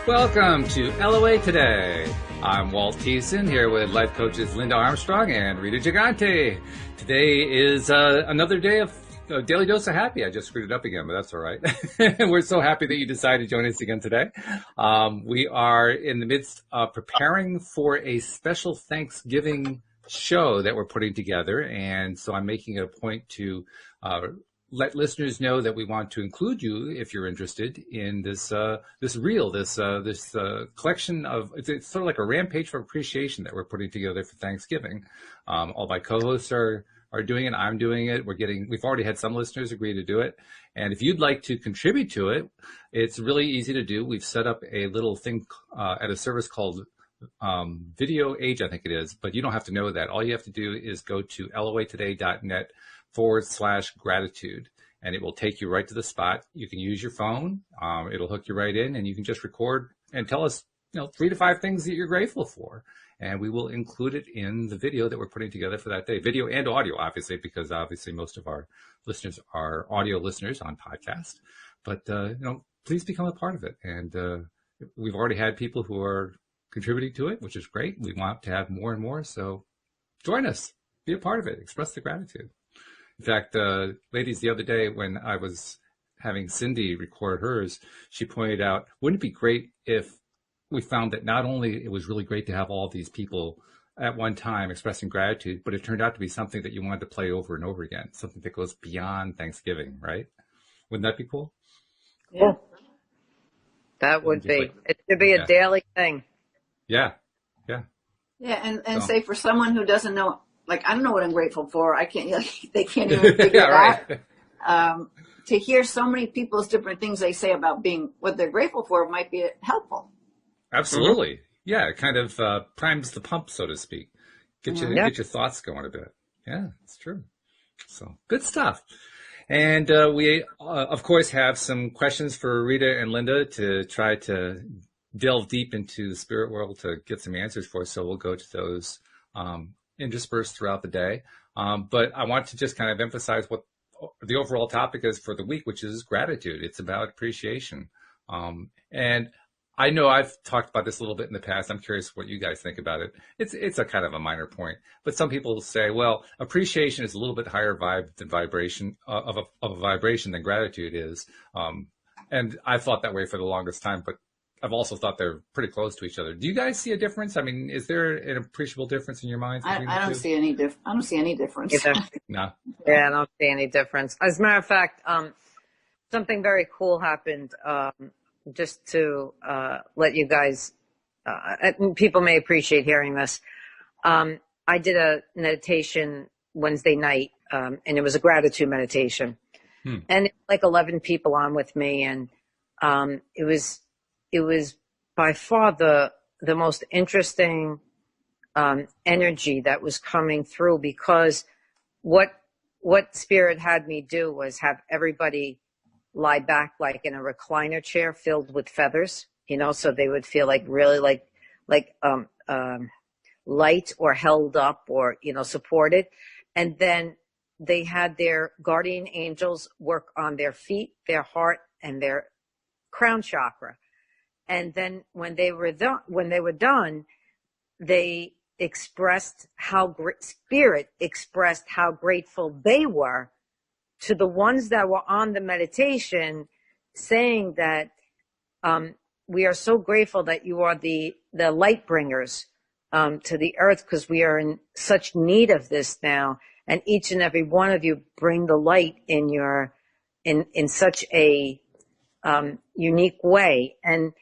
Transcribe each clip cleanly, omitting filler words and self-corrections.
Welcome to LOA Today. I'm Walt Thiessen here with life coaches Linda Armstrong and Rita Gigante. Today is another day of Daily Dose of Happy. I just screwed it up again, but that's all right. We're so happy that you decided to join us again today. We are in the midst of preparing for a special Thanksgiving show that we're putting together, and so I'm making it a point to let listeners know that we want to include you if you're interested in this collection of it's sort of like a rampage for appreciation that we're putting together for Thanksgiving. All my co-hosts are doing it. I'm doing it. We've already had some listeners agree to do it. And if you'd like to contribute to it, it's really easy to do. We've set up a little thing at a service called Video Age, I think it is, but you don't have to know that. All you have to do is go to loatoday.net/gratitude, and it will take you right to the spot. You can use your phone. It'll hook you right in, and you can just record and tell us, 3 to 5 things that you're grateful for. And we will include it in the video that we're putting together for that day. Video and audio, obviously, because obviously most of our listeners are audio listeners on podcast. But, please become a part of it. And we've already had people who are contributing to it, which is great. We want to have more and more. So join us. Be a part of it. Express the gratitude. In fact, ladies, the other day when I was having Cindy record hers, she pointed out, wouldn't it be great if we found that not only it was really great to have all these people at one time expressing gratitude, but it turned out to be something that you wanted to play over and over again, something that goes beyond Thanksgiving, right? Wouldn't that be cool? Yeah, that would be. It should be a daily thing. Yeah. Yeah, and say for someone who doesn't know, like, I don't know what I'm grateful for. I can't, they can't even figure it out. To hear so many people's different things they say about being what they're grateful for might be helpful. Absolutely. Mm-hmm. Yeah, it kind of primes the pump, so to speak. Get your thoughts going a bit. Yeah, it's true. So good stuff. And we, of course, have some questions for Rita and Linda to try to delve deep into the spirit world to get some answers for us. So we'll go to those interspersed throughout the day. But I want to just kind of emphasize what the overall topic is for the week, which is gratitude. It's about appreciation. And I know I've talked about this a little bit in the past. I'm curious what you guys think about it. It's a kind of a minor point, but some people say, well, appreciation is a little bit higher vibration of a vibration than gratitude is. And I thought that way for the longest time, but I've also thought they're pretty close to each other. Do you guys see a difference? I mean, is there an appreciable difference in your minds? I don't see any difference. No. Yeah, I don't see any difference. As a matter of fact, something very cool happened. Just to let you guys, people may appreciate hearing this. I did a meditation Wednesday night, and it was a gratitude meditation. And like 11 people on with me, and it was by far the most interesting energy that was coming through, because what Spirit had me do was have everybody lie back like in a recliner chair filled with feathers, so they would feel like really like light or held up or, supported. And then they had their guardian angels work on their feet, their heart, and their crown chakra. And then when they were done, they expressed Spirit expressed how grateful they were to the ones that were on the meditation, saying that we are so grateful that you are the light bringers to the earth, because we are in such need of this now, and each and every one of you bring the light in such a unique way. And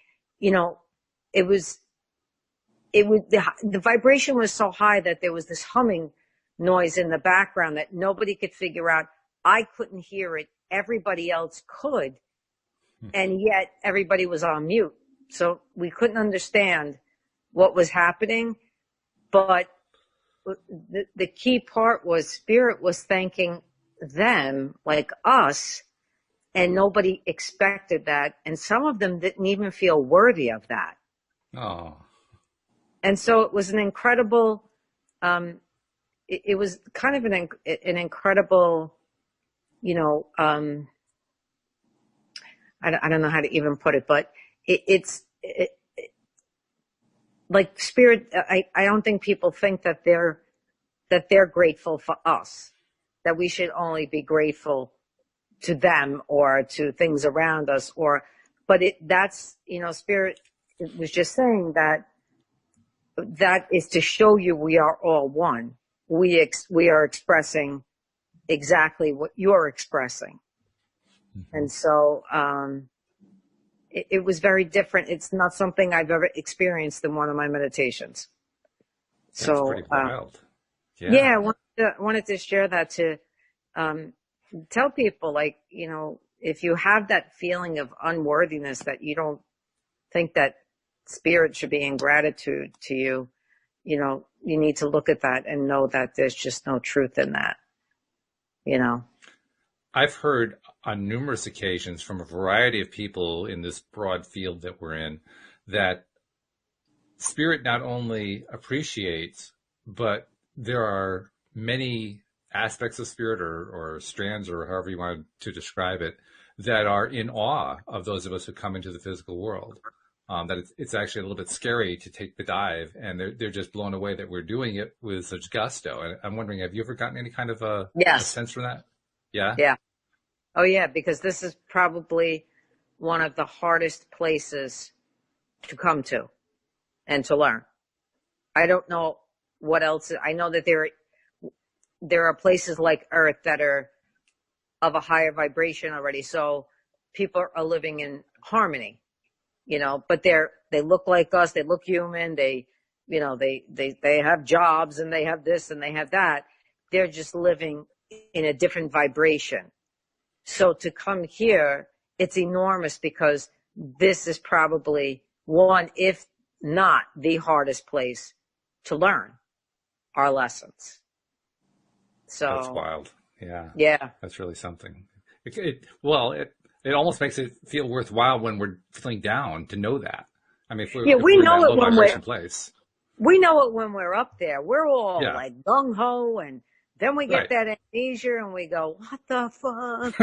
the vibration was so high that there was this humming noise in the background that nobody could figure out. I couldn't hear it. Everybody else could. And yet everybody was on mute. So we couldn't understand what was happening. But the key part was Spirit was thanking them like us, and nobody expected that. And some of them didn't even feel worthy of that. Oh. And so it was an incredible, it was kind of an incredible, I don't know how to even put it, but it's like spirit, I don't think people think that they're grateful for us, that we should only be grateful to them or to things around us, but that's, spirit was just saying that is to show you we are all one. We are expressing exactly what you're expressing. Mm-hmm. And so, it was very different. It's not something I've ever experienced in one of my meditations. That's so pretty wild. Yeah, I wanted to share that to tell people, like, if you have that feeling of unworthiness, that you don't think that spirit should be in gratitude to you, you need to look at that and know that there's just no truth in that. I've heard on numerous occasions from a variety of people in this broad field that we're in that spirit not only appreciates, but there are many aspects of spirit or strands, or however you want to describe it, that are in awe of those of us who come into the physical world. That it's actually a little bit scary to take the dive, and they're just blown away that we're doing it with such gusto. And I'm wondering, have you ever gotten any kind of a sense from that? Yeah? Yeah. Oh, yeah, because this is probably one of the hardest places to come to and to learn. I don't know what else. I know that there are places like Earth that are of a higher vibration already. So people are living in harmony, but they look like us. They look human. They have jobs and they have this and they have that. They're just living in a different vibration. So to come here, it's enormous, because this is probably one, if not the hardest place to learn our lessons. So that's wild. Yeah. Yeah. That's really something. It almost makes it feel worthwhile when we're feeling down to know that. I mean, if we're we in know that it low when vibration place. We know it when we're up there. We're all like gung ho, and then we get that amnesia and we go, what the fuck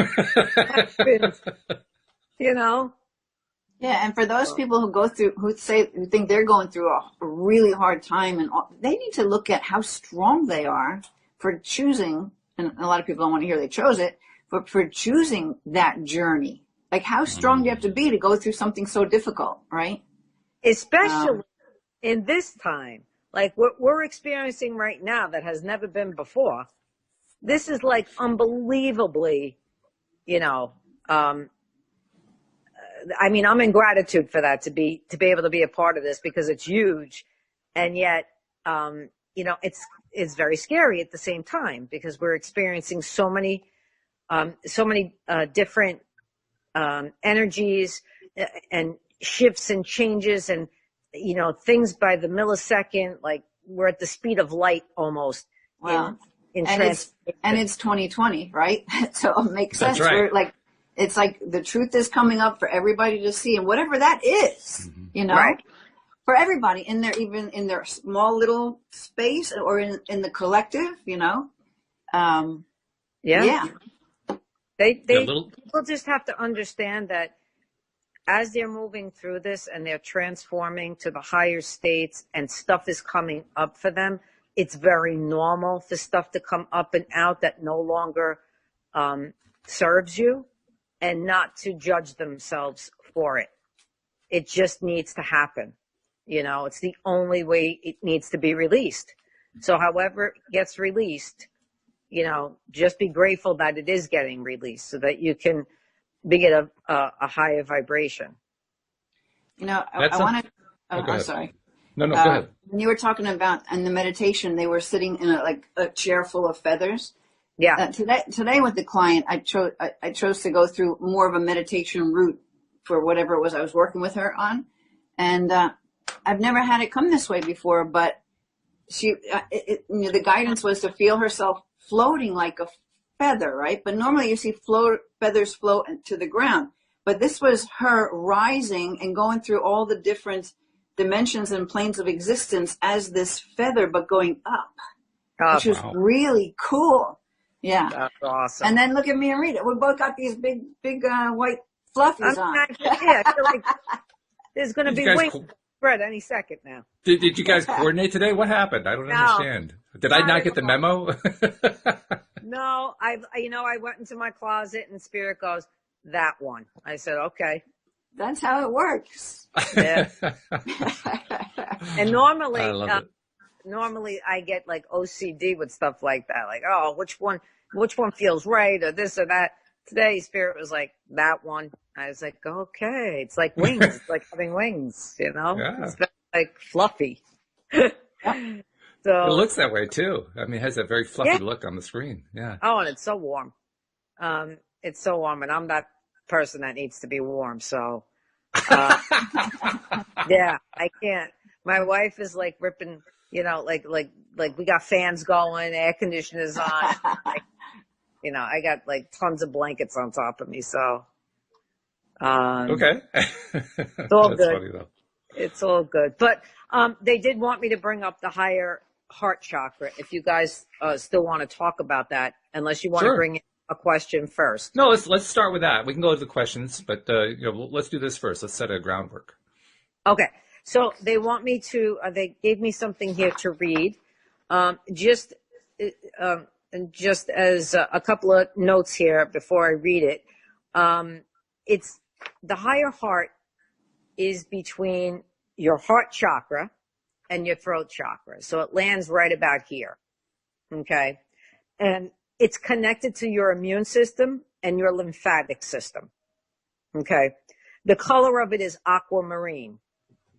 happened? Yeah, and for those people who think they're going through a really hard time, and they need to look at how strong they are for choosing, and a lot of people don't want to hear they chose it, but for choosing that journey. Like, how strong do you have to be to go through something so difficult, right? Especially in this time, like what we're experiencing right now that has never been before. This is like unbelievably, I mean, I'm in gratitude for that, to be able to be a part of this, because it's huge. And yet, it's very scary at the same time, because we're experiencing so many different energies and shifts and changes, and things by the millisecond. Like, we're at the speed of light almost. Wow. And it's 2020, right? So it makes sense. That's right. It's like the truth is coming up for everybody to see, and whatever that is, right. For everybody even in their small little space, or in the collective, Yeah. People just have to understand that as they're moving through this and they're transforming to the higher states and stuff is coming up for them, it's very normal for stuff to come up and out that no longer serves you, and not to judge themselves for it. It just needs to happen. It's the only way it needs to be released. So however it gets released, just be grateful that it is getting released, so that you can be at a higher vibration. I want to, I'm sorry. No, go ahead. When you were talking about in the meditation, they were sitting in a chair full of feathers. Yeah. Today with the client, I chose to go through more of a meditation route for whatever it was I was working with her on. And, I've never had it come this way before, but the guidance was to feel herself floating like a feather, right? But normally you see feathers float to the ground, but this was her rising and going through all the different dimensions and planes of existence as this feather, but going up, which was really cool. Yeah. That's awesome. And then look at me and Rita. We both got these big white fluffies on. There's going to be wings spread any second now. Did you guys coordinate today? What happened? I don't understand. Did I not get the memo? No, I went into my closet and Spirit goes, that one. I said, okay. That's how it works. Yeah. And normally I get like OCD with stuff like that. Like, oh, which one feels right or this or that. Today, Spirit was like, that one. I was like, okay. It's like wings. It's like having wings, you know? Yeah. It's like fluffy. So it looks that way too. I mean, it has that very fluffy look on the screen. Yeah. Oh, and it's so warm. It's so warm, and I'm that person that needs to be warm. So, yeah, I can't. My wife is like ripping, like we got fans going, air conditioners on. I got like tons of blankets on top of me. So, okay. It's all That's good. funny though. It's all good. But they did want me to bring up the higher heart chakra if you guys still want to talk about that, unless you want to bring in a question first. No, let's start with that. We can go to the questions, but let's do this first. Let's set a groundwork. Okay. So they want me to, they gave me something here to read. Just as a couple of notes here before I read it. It's the higher heart is between your heart chakra and your throat chakra. So it lands right about here. Okay. And it's connected to your immune system and your lymphatic system. Okay. The color of it is aquamarine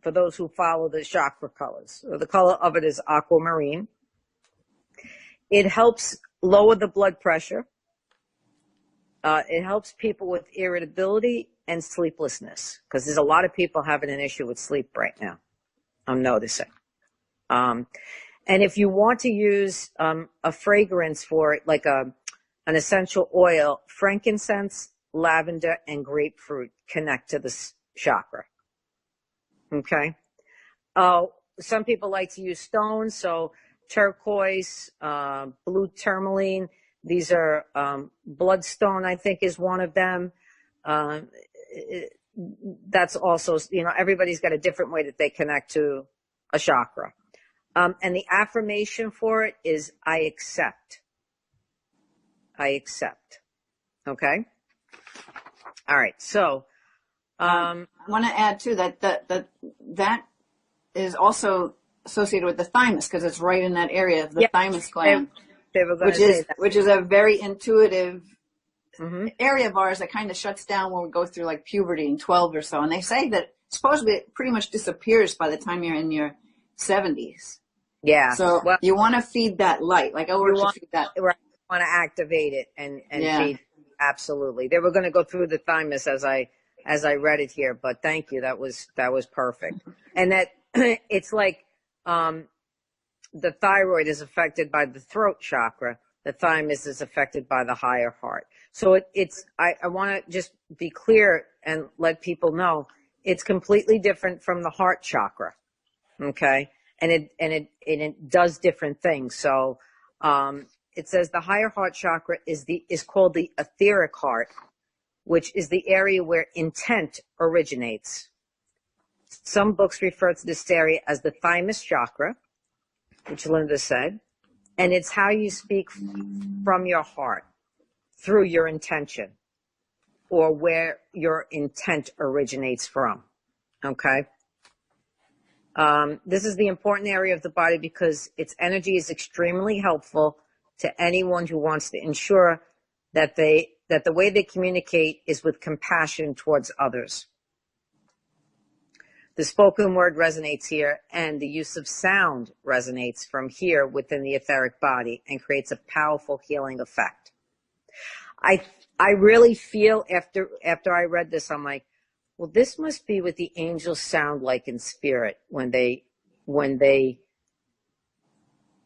for those who follow the chakra colors. So the color of it is aquamarine. It helps lower the blood pressure. It helps people with irritability and sleeplessness, because there's a lot of people having an issue with sleep right now, I'm noticing. And if you want to use a fragrance for it, like an essential oil, frankincense, lavender, and grapefruit connect to this chakra. Okay. Some people like to use stones, so turquoise, blue tourmaline. These are bloodstone, I think, is one of them. That's also, everybody's got a different way that they connect to a chakra. And the affirmation for it is, I accept. I accept. Okay. All right. So, I want to add too that is also associated with the thymus, because it's right in that area of the thymus gland, which is a very intuitive area of ours that kind of shuts down when we go through like puberty in 12 or so. And they say that supposedly it pretty much disappears by the time you're in your 70s. Yeah. So you want to feed that light, like feed that. Right. You want to activate it and feed. Absolutely. They were going to go through the thymus as I read it here, but thank you. That was perfect. And that it's like, the thyroid is affected by the throat chakra. The thymus is affected by the higher heart. So I want to just be clear and let people know it's completely different from the heart chakra. Okay. And it does different things. So, it says the higher heart chakra is called the etheric heart, which is the area where intent originates. Some books refer to this area as the thymus chakra, which Linda said, and it's how you speak from your heart through your intention, or where your intent originates from. Okay. This is the important area of the body because its energy is extremely helpful to anyone who wants to ensure that the way they communicate is with compassion towards others. The spoken word resonates here, and the use of sound resonates from here within the etheric body and creates a powerful healing effect. I really feel after I read this, I'm like, well, this must be what the angels sound like in spirit when they,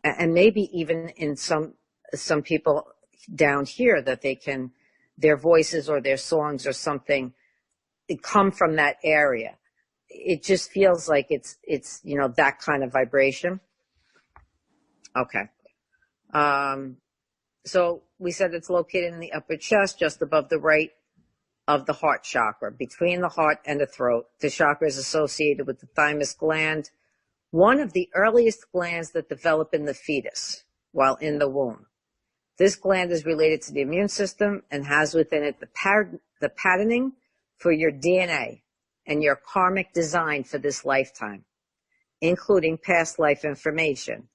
and maybe even in some people down here that their voices or their songs or something, it come from that area. It just feels like it's that kind of vibration. Okay. So we said it's located in the upper chest, just above the right of the heart chakra, between the heart and the throat. The chakra is associated with the thymus gland, one of the earliest glands that develop in the fetus while in the womb. This gland is related to the immune system and has within it the patterning for your DNA and your karmic design for this lifetime, including past life information.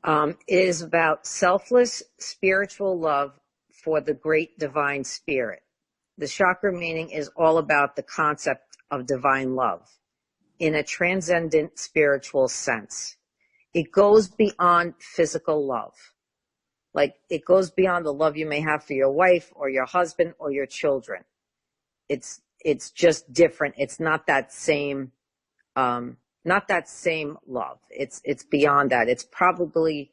It is about selfless spiritual love for the great divine spirit. The chakra meaning is all about the concept of divine love in a transcendent spiritual sense. It goes beyond physical love. Like, it goes beyond the love you may have for your wife or your husband or your children. It's just different. It's not that same love. It's beyond that. It's probably,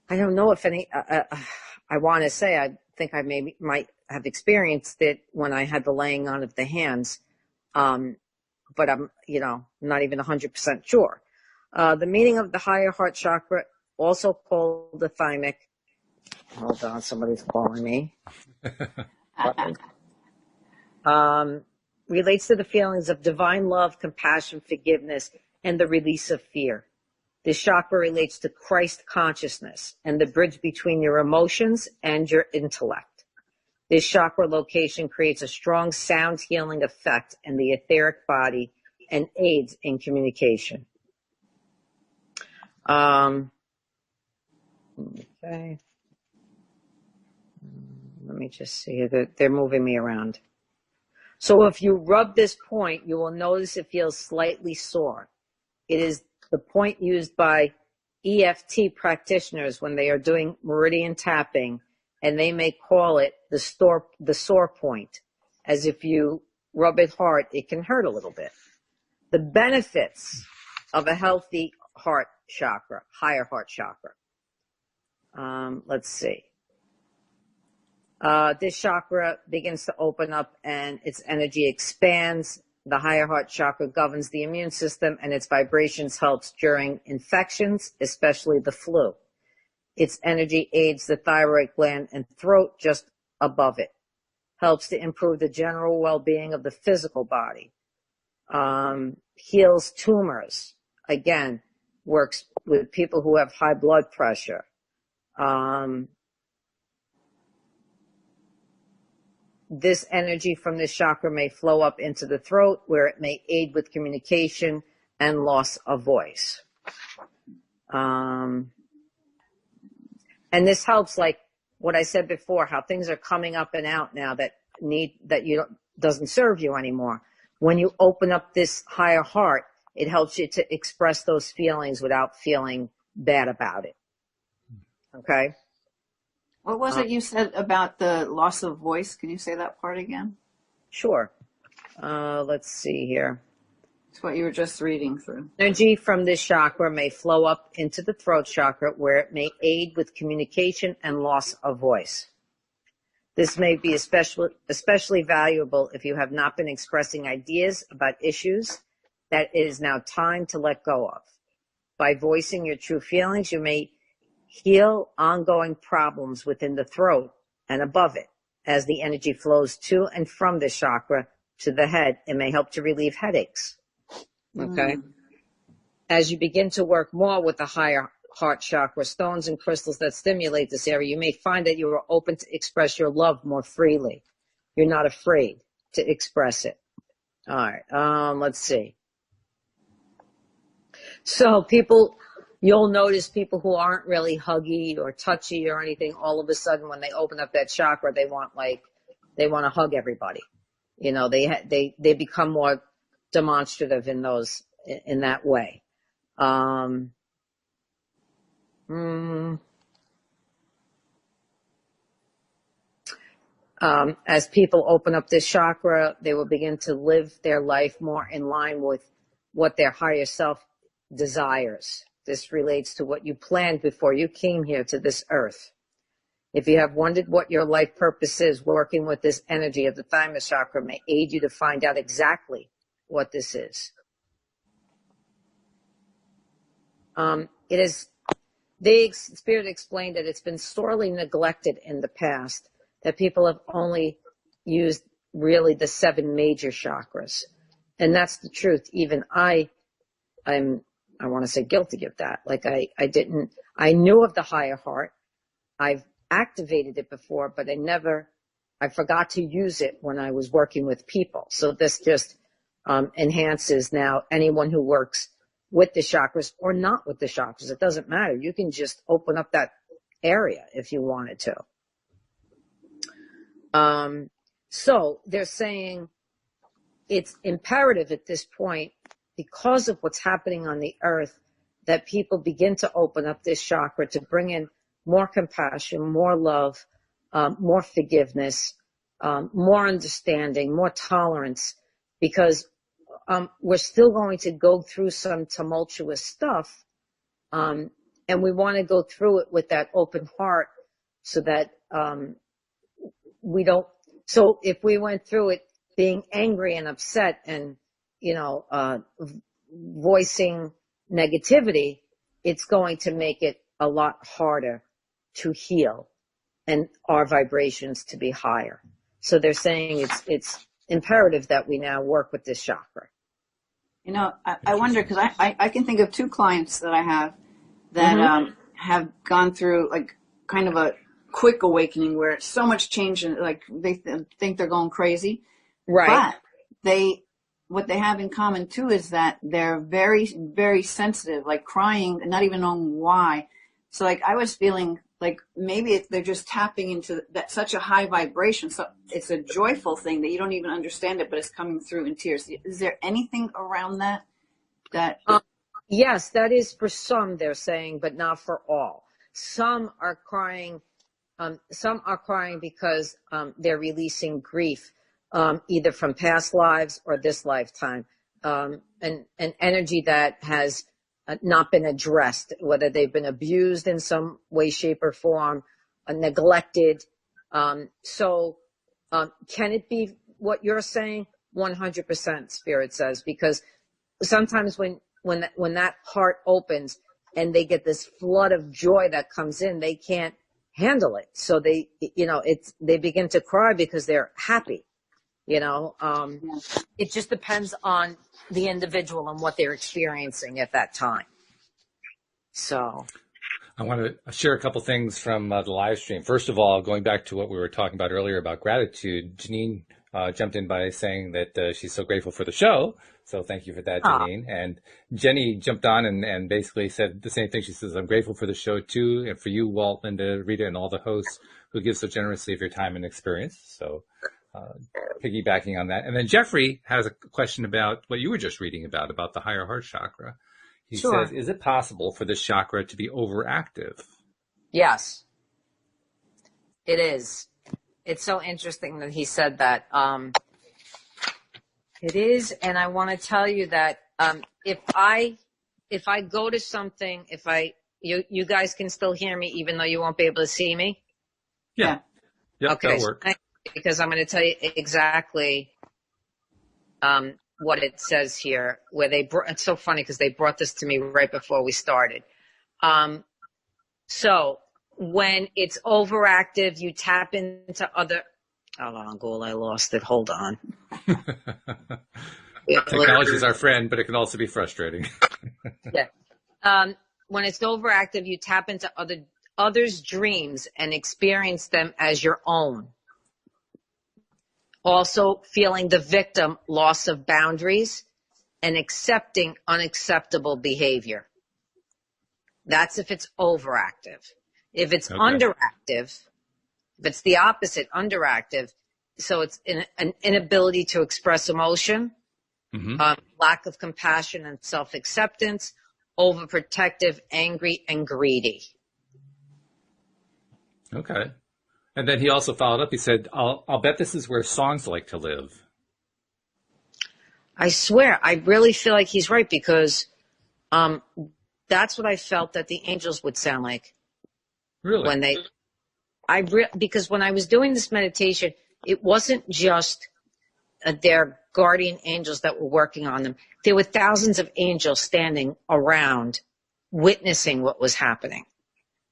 I don't know if any, I want to say, I think I might have experienced it when I had the laying on of the hands. But I'm, not even 100% sure. The meaning of the higher heart chakra, also called the thymic. Hold on, somebody's calling me. Relates to the feelings of divine love, compassion, forgiveness, and the release of fear. This chakra relates to Christ consciousness and the bridge between your emotions and your intellect. This chakra location creates a strong sound healing effect in the etheric body and aids in communication. Okay. Let me just see. They're moving me around. So if you rub this point, you will notice it feels slightly sore. It is the point used by EFT practitioners when they are doing meridian tapping, and they may call it the sore point, as if you rub it hard, it can hurt a little bit. The benefits of a healthy heart chakra, higher heart chakra. Let's see. This chakra begins to open up and its energy expands. The higher heart chakra governs the immune system, and its vibrations helps during infections, especially the flu. Its energy aids the thyroid gland and throat just above it. Helps to improve the general well-being of the physical body. Heals tumors. Again, works with people who have high blood pressure. This energy from this chakra may flow up into the throat, where it may aid with communication and loss of voice. And this helps, like what I said before, how things are coming up and out now that doesn't serve you anymore. When you open up this higher heart, it helps you to express those feelings without feeling bad about it. Okay? What was it you said about the loss of voice? Can you say that part again? Sure. Let's see here. It's what you were just reading through. Energy from this chakra may flow up into the throat chakra, where it may aid with communication and loss of voice. This may be especially valuable if you have not been expressing ideas about issues that it is now time to let go of. By voicing your true feelings, you may heal ongoing problems within the throat and above it. As the energy flows to and from this chakra to the head, it may help to relieve headaches. Okay? As you begin to work more with the higher heart chakra, stones and crystals that stimulate this area, you may find that you are open to express your love more freely. You're not afraid to express it. All right. Let's see. So you'll notice people who aren't really huggy or touchy or anything, all of a sudden when they open up that chakra, they want to hug everybody. They become more demonstrative in that way. As people open up this chakra, they will begin to live their life more in line with what their higher self desires. This relates to what you planned before you came here to this earth. If you have wondered what your life purpose is, working with this energy of the thymus chakra may aid you to find out exactly what this is. The Spirit explained that it's been sorely neglected in the past, that people have only used really the 7 major chakras. And that's the truth. Even I want to say guilty of that. Like I knew of the higher heart. I've activated it before, but I forgot to use it when I was working with people. So this just enhances now anyone who works with the chakras or not with the chakras. It doesn't matter. You can just open up that area if you wanted to. So they're saying it's imperative at this point, because of what's happening on the earth, that people begin to open up this chakra to bring in more compassion, more love, more forgiveness, more understanding, more tolerance, because we're still going to go through some tumultuous stuff, and we want to go through it with that open heart so that we don't. So if we went through it being angry and upset and, voicing negativity, it's going to make it a lot harder to heal and our vibrations to be higher. So they're saying it's imperative that we now work with this chakra. I wonder, because I can think of 2 clients that I have that have gone through like kind of a quick awakening where it's so much change and like they think they're going crazy. Right. But what they have in common too is that they're very, very sensitive, like crying and not even knowing why. So like I was feeling like maybe they're just tapping into that such a high vibration. So it's a joyful thing that you don't even understand it, but it's coming through in tears. Is there anything around that? Yes, that is for some, they're saying, but not for all. Some are crying. Some are crying because they're releasing grief, either from past lives or this lifetime, an energy that has not been addressed, whether they've been abused in some way, shape, or form, neglected. So can it be what you're saying? 100%, Spirit says, because sometimes when that heart opens and they get this flood of joy that comes in, they can't handle it. So they begin to cry because they're happy. It just depends on the individual and what they're experiencing at that time. So I want to share a couple things from the live stream. First of all, going back to what we were talking about earlier about gratitude, Janine jumped in by saying that she's so grateful for the show. So thank you for that, Janine. And Jenny jumped on and basically said the same thing. She says, I'm grateful for the show too, and for you, Walt, Linda, Rita, and all the hosts who give so generously of your time and experience. So piggybacking on that. And then Jeffrey has a question about what you were just reading about the higher heart chakra. He says, is it possible for this chakra to be overactive? Yes, it is. It's so interesting that he said that. It is, and I want to tell you that if I go to something, you guys can still hear me even though you won't be able to see me? Yeah. Yep, okay, that'll work. Because I'm going to tell you exactly what it says here. It's so funny because they brought this to me right before we started. So when it's overactive, you tap into other. Hold on, Ghoul, I lost it. Hold on. Technology is our friend, but it can also be frustrating. Yeah. When it's overactive, you tap into others' dreams and experience them as your own. Also feeling the victim, loss of boundaries, and accepting unacceptable behavior. That's if it's overactive. If it's underactive, if it's the opposite, underactive, so it's an inability to express emotion, lack of compassion and self-acceptance, overprotective, angry, and greedy. Okay. And then he also followed up. He said, I'll bet this is where songs like to live. I swear, I really feel like he's right because that's what I felt that the angels would sound like. Really? Because when I was doing this meditation, it wasn't just their guardian angels that were working on them. There were thousands of angels standing around witnessing what was happening.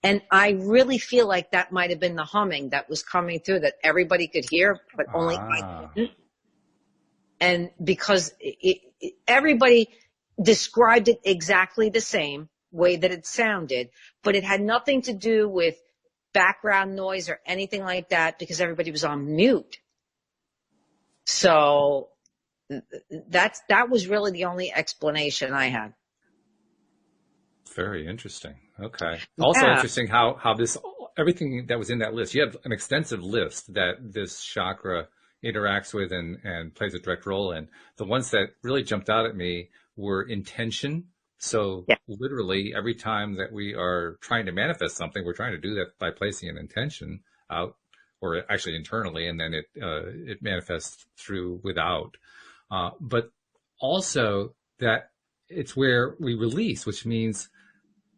And I really feel like that might have been the humming that was coming through that everybody could hear, but only I couldn't. And because everybody described it exactly the same way that it sounded, but it had nothing to do with background noise or anything like that because everybody was on mute. So that was really the only explanation I had. Very interesting. Okay. Also interesting how this, everything that was in that list, you have an extensive list that this chakra interacts with and plays a direct role in. The ones that really jumped out at me were intention. So literally every time that we are trying to manifest something, we're trying to do that by placing an intention out, or actually internally, and then it manifests through without. But also that it's where we release, which means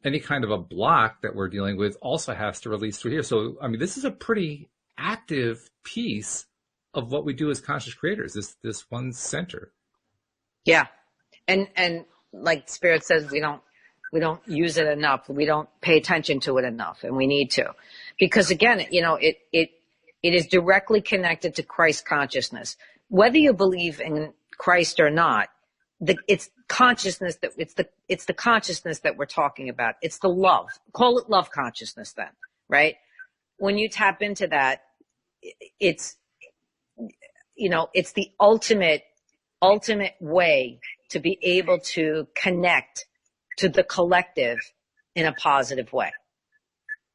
any kind of a block that we're dealing with also has to release through here. So, I mean, this is a pretty active piece of what we do as conscious creators, this one center. Yeah. And like Spirit says, we don't use it enough. We don't pay attention to it enough, and we need to. Because again, it is directly connected to Christ consciousness. Whether you believe in Christ or not, it's consciousness it's the consciousness that we're talking about. It's the love. Call it love consciousness then, right? When you tap into that, it's the ultimate way to be able to connect to the collective in a positive way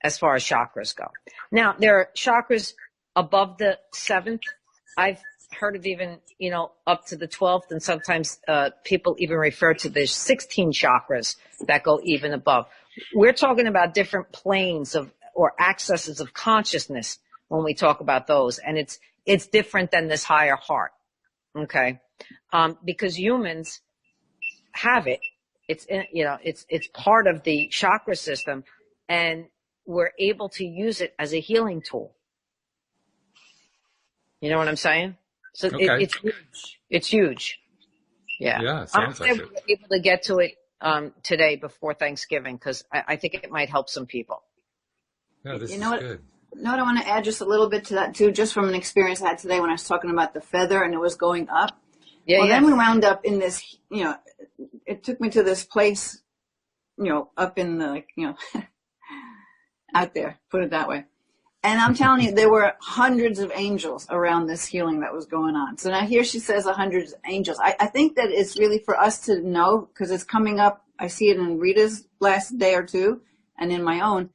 as far as chakras go. Now, there are chakras above the 7th. I've heard of even, up to the 12th, and sometimes people even refer to the 16 chakras that go even above. We're talking about different planes or accesses of consciousness when we talk about those, and it's different than this higher heart, okay? Because humans have it. It's part of the chakra system, and we're able to use it as a healing tool. You know what I'm saying? So okay. It's huge. It's huge. Yeah. Yeah, sounds like it. I'm able to get to it today before Thanksgiving because I think it might help some people. No, this is good. You know what I want to add just a little bit to that too, just from an experience I had today when I was talking about the feather and it was going up. Then we wound up in this, it took me to this place, up in the, out there, put it that way. And I'm telling you, there were hundreds of angels around this healing that was going on. So now here she says 100 angels. I think that it's really for us to know, because it's coming up. I see it in Rita's last day or two and in my own.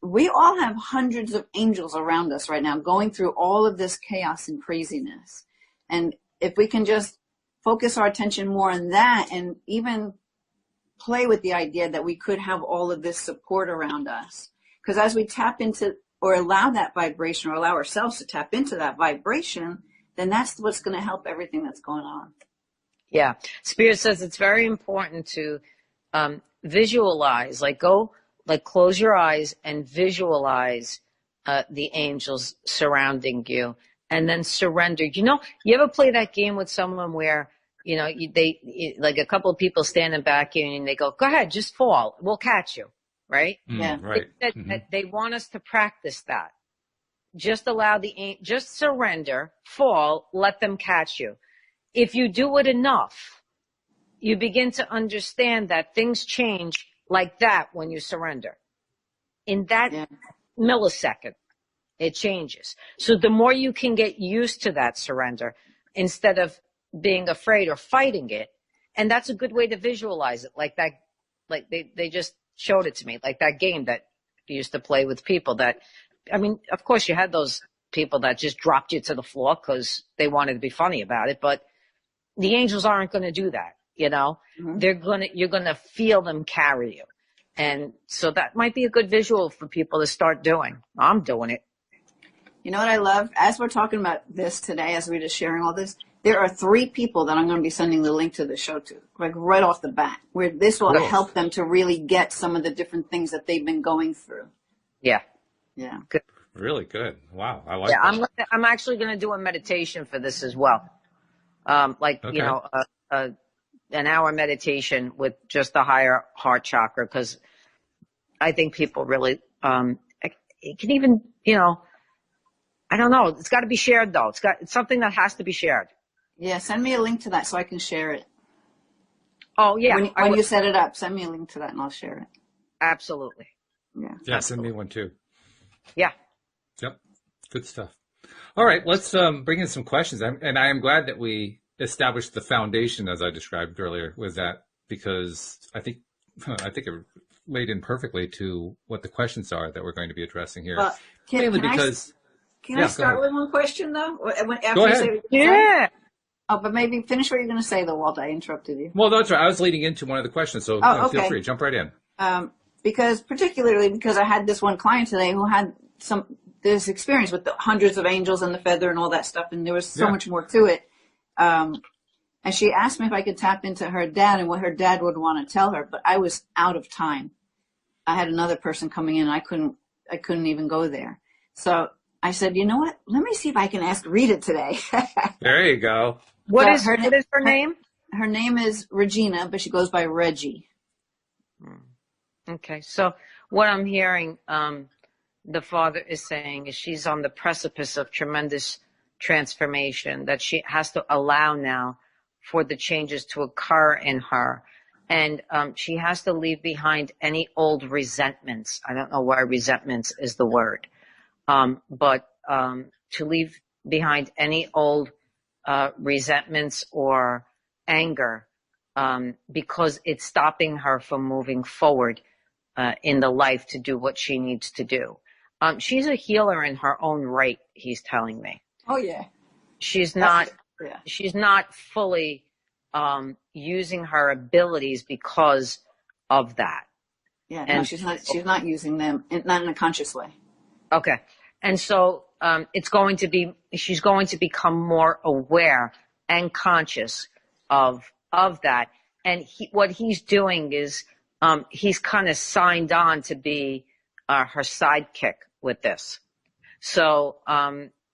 We all have hundreds of angels around us right now going through all of this chaos and craziness. And if we can just focus our attention more on that and even play with the idea that we could have all of this support around us. Because as we tap into or allow that vibration or allow ourselves to tap into that vibration, then that's what's going to help everything that's going on. Yeah. Spirit says it's very important to visualize, close your eyes and visualize the angels surrounding you and then surrender. You ever play that game with someone where, like a couple of people standing back and they go, go ahead, just fall. We'll catch you. Right? Yeah. Right. They want us to practice that. Just just surrender, fall, let them catch you. If you do it enough, you begin to understand that things change like that when you surrender. In that millisecond, it changes. So the more you can get used to that surrender, instead of being afraid or fighting it, and that's a good way to visualize it, like that, like they just showed it to me, like that game that you used to play with people that, of course you had those people that just dropped you to the floor because they wanted to be funny about it, but the angels aren't going to do that, Mm-hmm. You're going to feel them carry you. And so that might be a good visual for people to start doing. I'm doing it. You know what I love? As we're talking about this today, as we're just sharing all this, there are 3 people that I'm going to be sending the link to the show to, like right off the bat, where this will help them to really get some of the different things that they've been going through. Yeah. Yeah. Good. Really good. Wow. I like that. I'm actually going to do a meditation for this as well. An hour meditation with just the higher heart chakra, because I think people really, it can even, I don't know. It's got to be shared though. It's something that has to be shared. Yeah. Send me a link to that so I can share it. Oh yeah. When you set it up, send me a link to that and I'll share it. Absolutely. Yeah. Yeah. Send me one too. Yeah. Yep. Good stuff. All right. Let's bring in some questions. And I am glad that we established the foundation, as I described earlier, was that because I think it laid in perfectly to what the questions are that we're going to be addressing here. Well, mainly because. Can I start with one question though? After go you ahead. say Yeah. Oh, but maybe finish what you're going to say though, Walt. I interrupted you. Well, that's right. I was leading into one of the questions, so okay. Feel free, jump right in. Because I had this one client today who had this experience with the hundreds of angels and the feather and all that stuff, and there was so much more to it. And she asked me if I could tap into her dad and what her dad would want to tell her, but I was out of time. I had another person coming in, and I couldn't even go there. So I said, you know what? Let me see if I can ask Rita today. There you go. What is her name? Her name is Regina, but she goes by Reggie. Okay. So what I'm hearing, the father is saying is she's on the precipice of tremendous transformation that she has to allow now for the changes to occur in her. And she has to leave behind any old resentments. I don't know why resentments is the word. But to leave behind any old resentments or anger because it's stopping her from moving forward in the life to do what she needs to do. She's a healer in her own right, he's telling me. Oh, yeah. She's not fully using her abilities because of that. Yeah, and no, she's not using them, not in a conscious way. Okay. And so she's going to become more aware and conscious of that. And what he's doing is he's kind of signed on to be her sidekick with this. So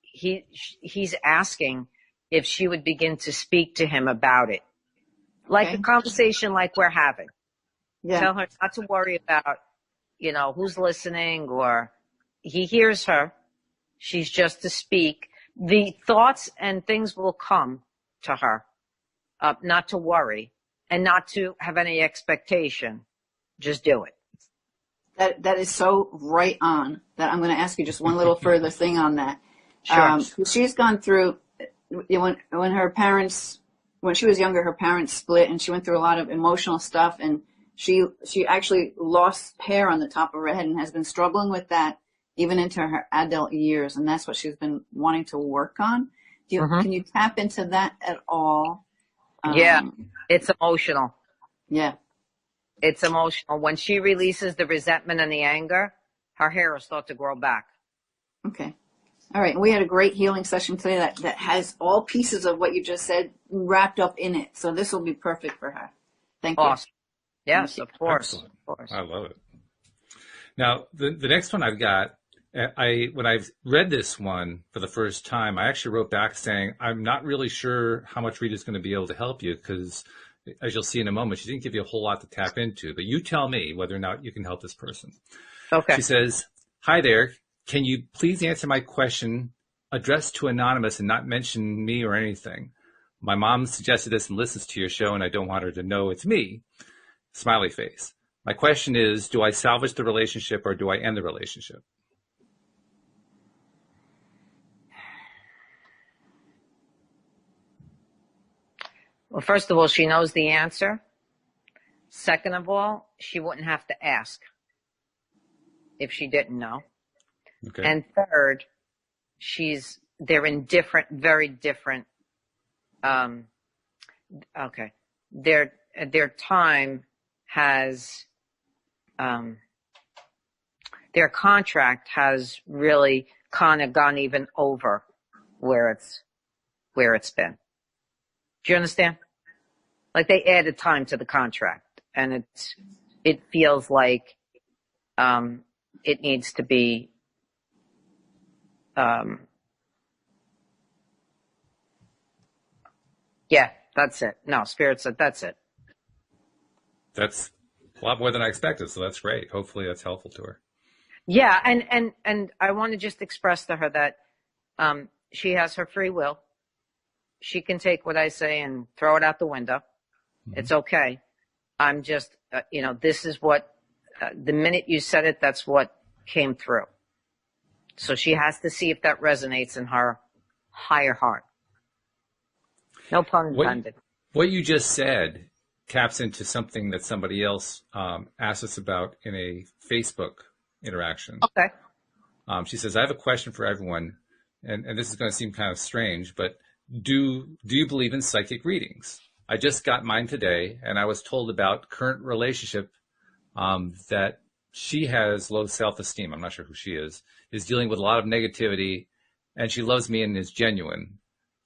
he's asking if she would begin to speak to him about it, like a conversation like we're having. Yeah. Tell her not to worry about, who's listening, or he hears her. She's just to speak. The thoughts and things will come to her, not to worry and not to have any expectation. Just do it. That is so right on that I'm going to ask you just one little further thing on that. Sure. She's gone through, when she was younger, her parents split, and she went through a lot of emotional stuff, and she actually lost hair on the top of her head and has been struggling with that even into her adult years, and that's what she's been wanting to work on. Can you tap into that at all? Yeah, it's emotional. Yeah. It's emotional. When she releases the resentment and the anger, her hair will start to grow back. Okay. All right. And we had a great healing session today that has all pieces of what you just said wrapped up in it. So this will be perfect for her. Thank you. Awesome. Yes, of course. Excellent. Of course. I love it. Now, the next one I've got, when I've read this one for the first time, I actually wrote back saying, I'm not really sure how much Rita's going to be able to help you because, as you'll see in a moment, she didn't give you a whole lot to tap into, but you tell me whether or not you can help this person. Okay. She says, hi there. Can you please answer my question addressed to anonymous and not mention me or anything? My mom suggested this and listens to your show, and I don't want her to know it's me. Smiley face. My question is, do I salvage the relationship or do I end the relationship? Well, first of all, she knows the answer. Second of all, she wouldn't have to ask if she didn't know. Okay. And third, they're in very different, their time has, their contract has really kind of gone even over where it's been. Do you understand? Like they added time to the contract, and it feels like it needs to be yeah, that's it. No, Spirit said that's it. That's a lot more than I expected. So that's great. Hopefully that's helpful to her. Yeah. And I want to just express to her that, she has her free will. She can take what I say and throw it out the window. Mm-hmm. It's okay. I'm just, this is what, the minute you said it, that's what came through. So she has to see if that resonates in her higher heart. No pun intended. What you just said taps into something that somebody else asked us about in a Facebook interaction. Okay. She says, I have a question for everyone, and this is going to seem kind of strange, but do you believe in psychic readings? I just got mine today, and I was told about current relationship that she has low self-esteem. I'm not sure who she is dealing with a lot of negativity, and she loves me and is genuine.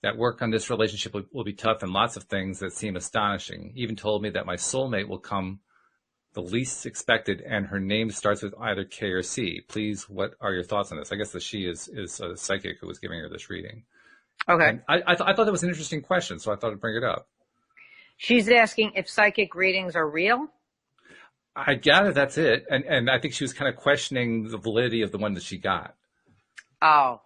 That work on this relationship will be tough and lots of things that seem astonishing. Even told me that my soulmate will come the least expected, and her name starts with either K or C. Please, what are your thoughts on this? I guess that she is a psychic who was giving her this reading. Okay. I thought that was an interesting question, so I thought I'd bring it up. She's asking if psychic readings are real? I gather that's it. And I think she was kind of questioning the validity of the one that she got. Oh.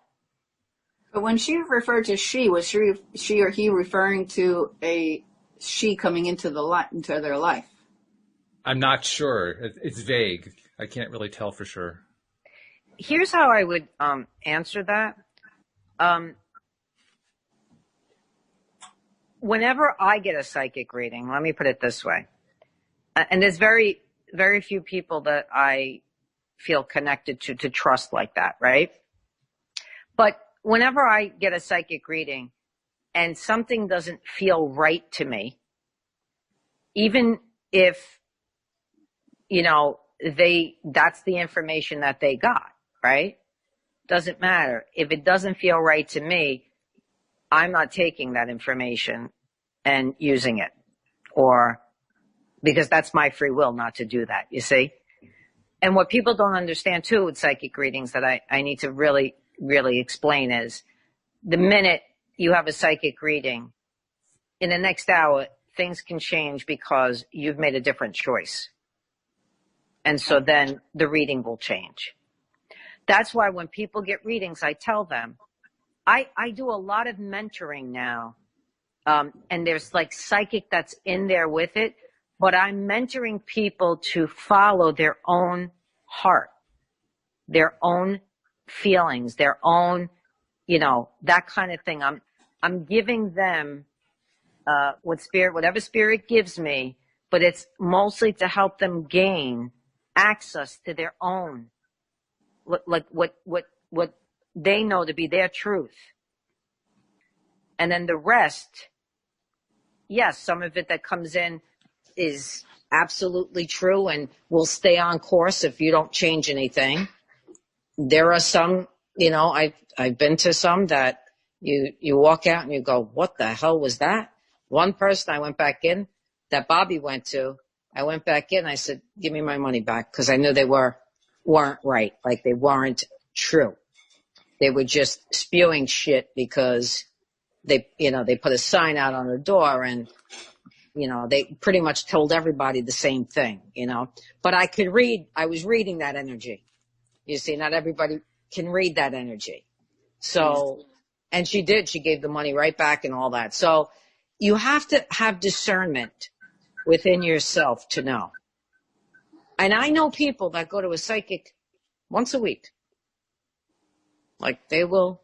But when she referred to she, was she or he referring to a she coming into their life? I'm not sure. It's vague. I can't really tell for sure. Here's how I would answer that. Whenever I get a psychic reading, let me put it this way, and there's very, very few people that I feel connected to trust like that, right? But whenever I get a psychic reading and something doesn't feel right to me, even if, that's the information that they got, right? Doesn't matter. If it doesn't feel right to me, I'm not taking that information and using it, or because that's my free will not to do that, you see? And what people don't understand too with psychic readings that I need to really, really explain is the minute you have a psychic reading, in the next hour, things can change because you've made a different choice. And so then the reading will change. That's why when people get readings, I tell them, I do a lot of mentoring now. And there's like psychic that's in there with it, but I'm mentoring people to follow their own heart, their own feelings, their own, that kind of thing. I'm giving them, whatever spirit gives me, but it's mostly to help them gain access to their own, like what they know to be their truth. And then the rest, yes, some of it that comes in is absolutely true and will stay on course if you don't change anything. There are some, I've been to some that you walk out and you go, what the hell was that? One person I went back in that Bobby went to, I went back in, I said, give me my money back, because I knew they weren't right. Like they weren't true. They were just spewing shit because they put a sign out on the door and, they pretty much told everybody the same thing, but I was reading that energy. You see, not everybody can read that energy. So, and she gave the money right back and all that. So you have to have discernment within yourself to know. And I know people that go to a psychic once a week. Like they will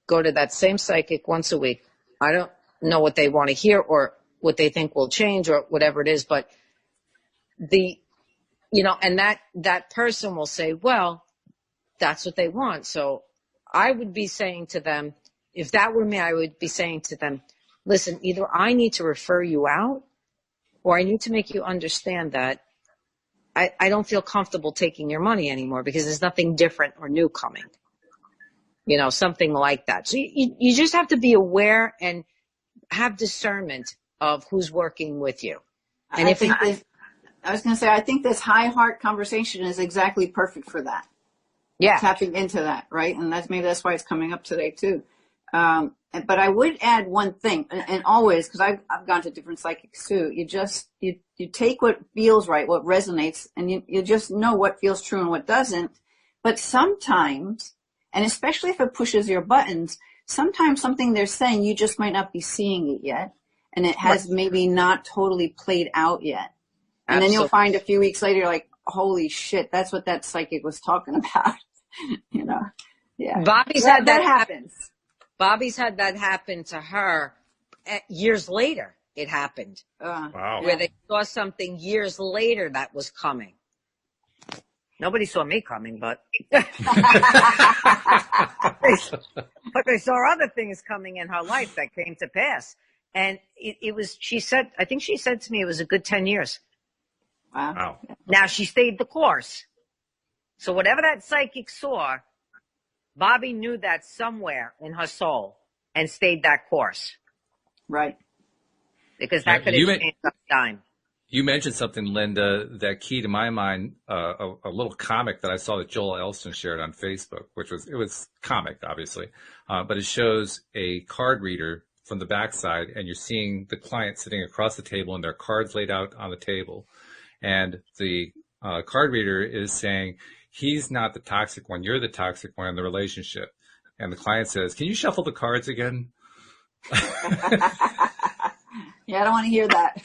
go to that same psychic once a week. I don't know what they want to hear or what they think will change or whatever it is, but and that person will say, well, that's what they want. So I would be saying to them, if that were me, I would be saying to them, listen, either I need to refer you out or I need to make you understand that I don't feel comfortable taking your money anymore because there's nothing different or new coming. Something like that. So you just have to be aware and have discernment of who's working with you. And I was going to say, I think this high heart conversation is exactly perfect for that. Yeah. Tapping into that, right? And maybe that's why it's coming up today too. But I would add one thing, and always, because I've gone to different psychics too. You take what feels right, what resonates, and you just know what feels true and what doesn't. But sometimes, and especially if it pushes your buttons, sometimes something they're saying, you just might not be seeing it yet. And it has maybe not totally played out yet. And Absolutely. Then you'll find a few weeks later, you're like, holy shit, that's what that psychic was talking about. Yeah. Bobby's had that happens. Bobby's had that happen to her years later. It happened. Wow. Where they saw something years later that was coming. Nobody saw me coming, but but they saw other things coming in her life that came to pass. And it was, I think she said to me, it was a good 10 years. Wow. Now she stayed the course. So whatever that psychic saw, Bobby knew that somewhere in her soul and stayed that course. Right. Because that could have changed the time. You mentioned something, Linda, that key to my mind, a little comic that I saw that Joel Elston shared on Facebook, it was comic, obviously, but it shows a card reader from the backside, and you're seeing the client sitting across the table and their cards laid out on the table. And the card reader is saying, he's not the toxic one, you're the toxic one in the relationship. And the client says, can you shuffle the cards again? Yeah, I don't want to hear that.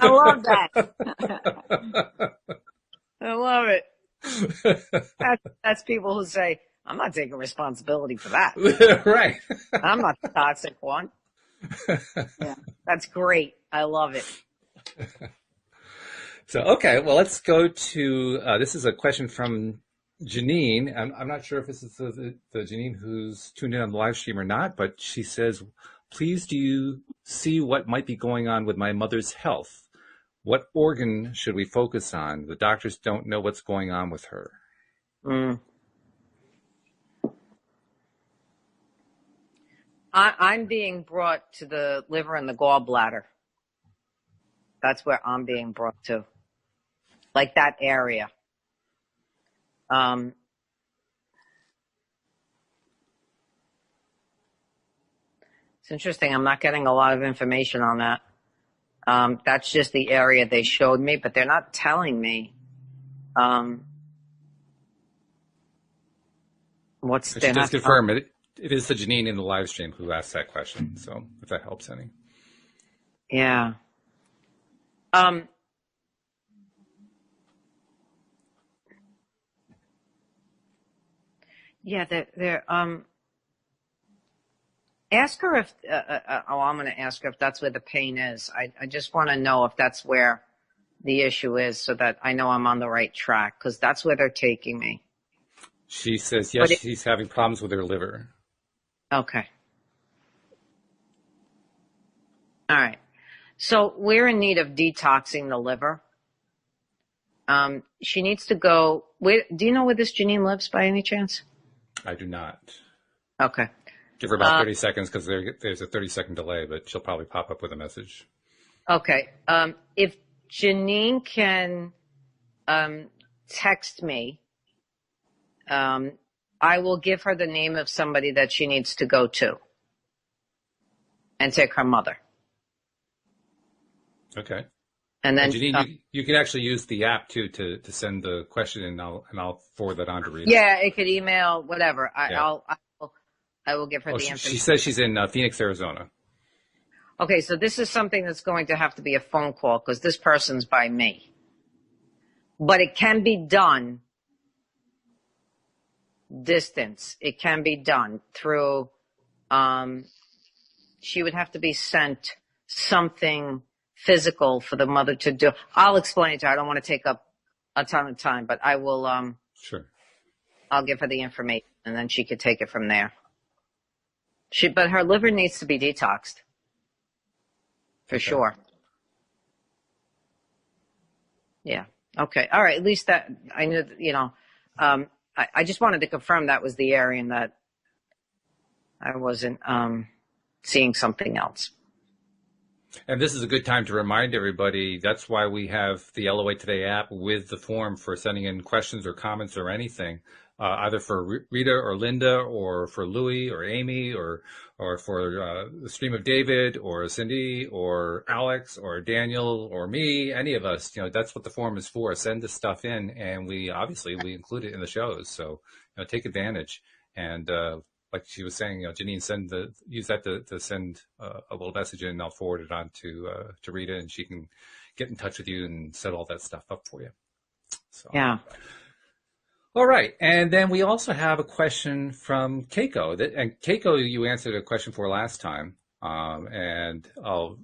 I love that. I love it. That's people who say, I'm not taking responsibility for that. Right. I'm not the toxic one. Yeah, that's great. I love it. So, okay, well, let's go to, this is a question from Janine. I'm not sure if this is the Janine who's tuned in on the live stream or not, but she says, please, do you see what might be going on with my mother's health? What organ should we focus on? The doctors don't know what's going on with her. I'm being brought to the liver and the gallbladder. That's where I'm being brought to. Like that area. It's interesting. I'm not getting a lot of information on that. That's just the area they showed me, but they're not telling me. She just confirmed it. It is the Janine in the live stream who asked that question. So if that helps any. Yeah. Yeah, they're ask her if, I'm going to ask her if that's where the pain is. I just want to know if that's where the issue is so that I know I'm on the right track, because that's where they're taking me. She says, yes, she's having problems with her liver. Okay. All right. So we're in need of detoxing the liver. She needs to go. Do you know where this Janine lives by any chance? I do not. Okay. Give her about 30 seconds because there's a 30-second delay, but she'll probably pop up with a message. Okay. If Janine can text me, I will give her the name of somebody that she needs to go to and take her mother. Okay. And then Janine, you can actually use the app too to send the question, and I'll forward that on to Rita. Yeah, it could email, whatever. I will give her the information. She says she's in Phoenix, Arizona. Okay, so this is something that's going to have to be a phone call because this person's by me. But it can be done distance. It can be done through, she would have to be sent something physical for the mother to do. I'll explain it to her. I don't want to take up a ton of time, but I will, sure. I'll give her the information and then she could take it from there. But her liver needs to be detoxed. For sure. Yeah. Okay. All right. At least that I knew, I just wanted to confirm that was the area and that I wasn't, seeing something else. And this is a good time to remind everybody, that's why we have the LOA Today app with the form for sending in questions or comments or anything. either for Rita or Linda or for Louie or Amy or for the Stream of David or Cindy or Alex or Daniel or me, any of us, that's what the forum is for. Send this stuff in, and we include it in the shows. So, take advantage. And like she was saying, Janine, use that to send a little message in, and I'll forward it on to Rita, and she can get in touch with you and set all that stuff up for you. So. Yeah. All right. And then we also have a question from Keiko. And Keiko, you answered a question for last time. And I'll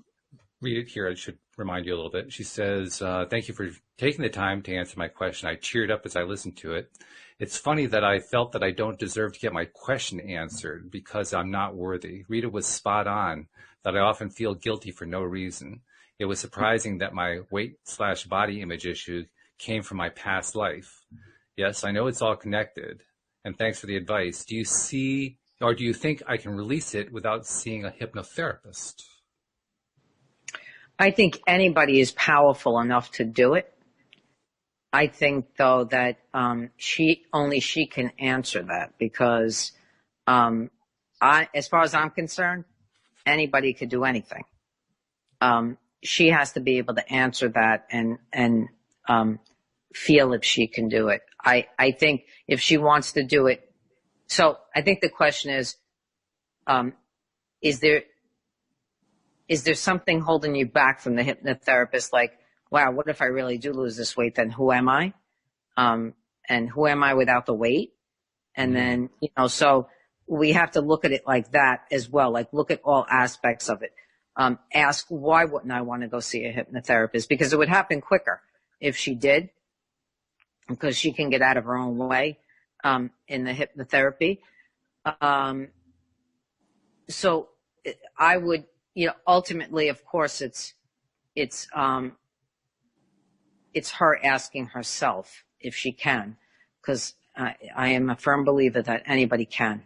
read it here. I should remind you a little bit. She says, thank you for taking the time to answer my question. I cheered up as I listened to it. It's funny that I felt that I don't deserve to get my question answered because I'm not worthy. Rita was spot on that I often feel guilty for no reason. It was surprising that my weight/body image issue came from my past life. Yes, I know it's all connected, and thanks for the advice. Do you think I can release it without seeing a hypnotherapist? I think anybody is powerful enough to do it. I think, though, that she can answer that because as far as I'm concerned, anybody could do anything. She has to be able to answer that and feel if she can do it. I think if she wants to do it. So I think the question is there something holding you back from the hypnotherapist? Like, wow, what if I really do lose this weight? Then who am I? And who am I without the weight? And then, so we have to look at it like that as well. Like, look at all aspects of it. Ask, why wouldn't I want to go see a hypnotherapist? Because it would happen quicker if she did, because she can get out of her own way in the hypnotherapy. So I would, ultimately, of course, it's her asking herself if she can, because I am a firm believer that anybody can.